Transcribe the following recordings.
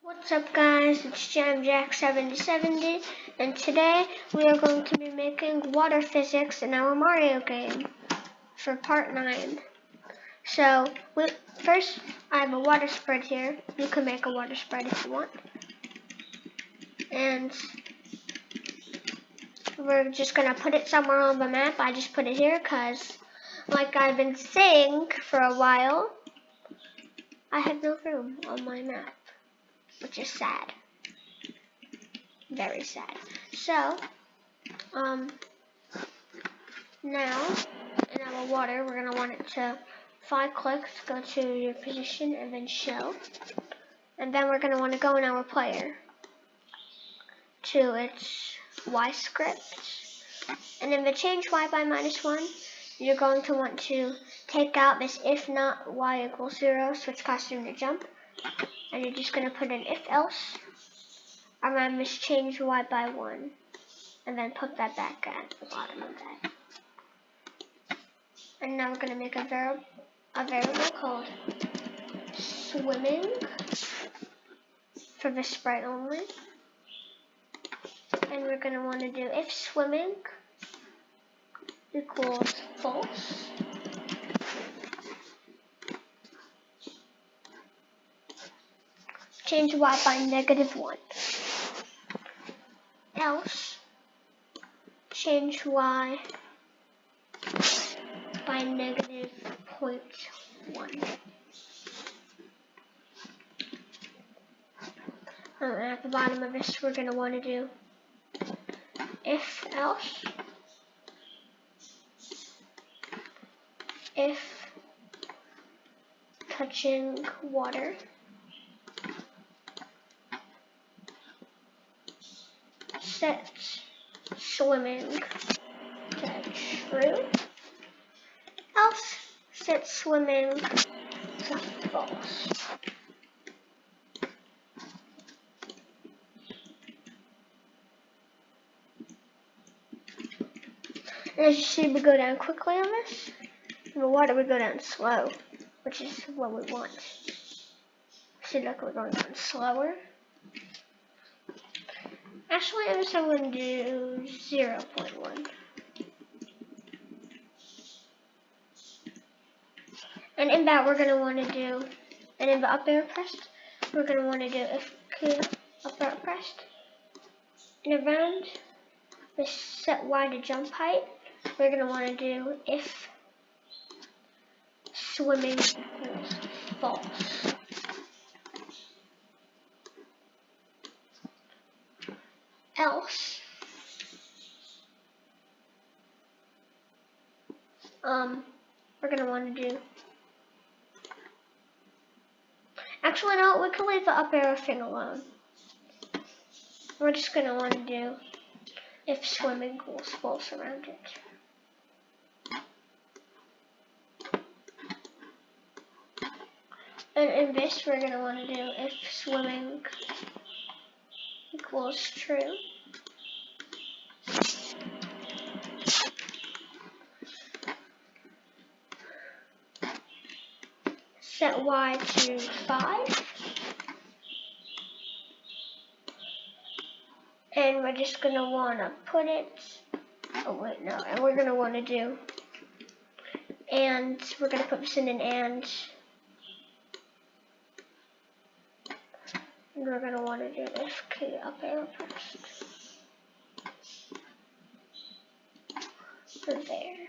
What's up guys, it's JamJack7070 and today we are going to be making water physics in our Mario game for part 9. So first I have a water spread here. You can make a water spread if you want. And we're just going to put it somewhere on the map. I just put it here because like I've been saying for a while, I have no room on my map, which is sad. Very sad. So, now in our water, we're going to want it to 5 clicks, go to your position, and then show. And then we're going to want to go in our player to its Y script. And in the change Y by -1, you're going to want to take out this if not Y equals 0, switch costume to jump. And you're just going to put an if else around this change Y by 1. And then put that back at the bottom of that. And now we're going to make a variable called swimming for the sprite only. And we're going to want to do if swimming equals false. Change Y by -1. Else, change Y by -0.1. And at the bottom of this, we're going to want to do if else, if touching water set swimming to true, else set swimming to false. And as you see, we go down quickly on this, and the water would go down slow, which is what we want. See, look, we're going down slower. Actually, I'm just going to do 0.1. And in that, we're going to want to do, and in the up arrow pressed, we're going to want to do if up arrow pressed. And around the set Y to jump height, we're going to want to do if swimming equals false. Else, we're going to want to do, actually no, we can leave the up arrow thing alone. We're just going to want to do if swimming equals false around it. And in this, we're going to want to do if swimming equals true. Set Y to 5. And we're just going to want to put it, oh wait, no, and we're going to want to do, and we're going to put this in an and we're going to want to do if K up arrow pressed. So there.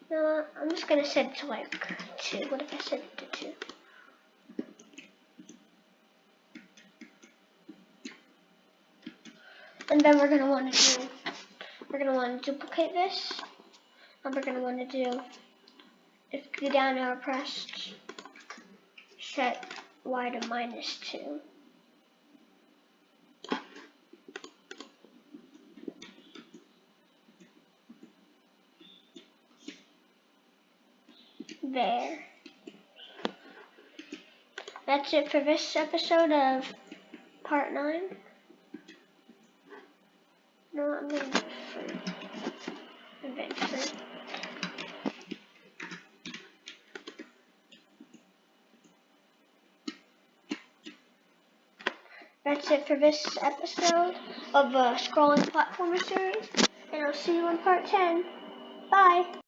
No, I'm just going to set it to like 2. What if I set it to 2? And then we're going to want to duplicate this. And we're going to want to do if the down arrow pressed, set Y to -2. There. That's it for this episode of part 9. No, I'm going to do 3. adventure. That's it for this episode of the Scrolling Platformer series, and I'll see you in part 10. Bye!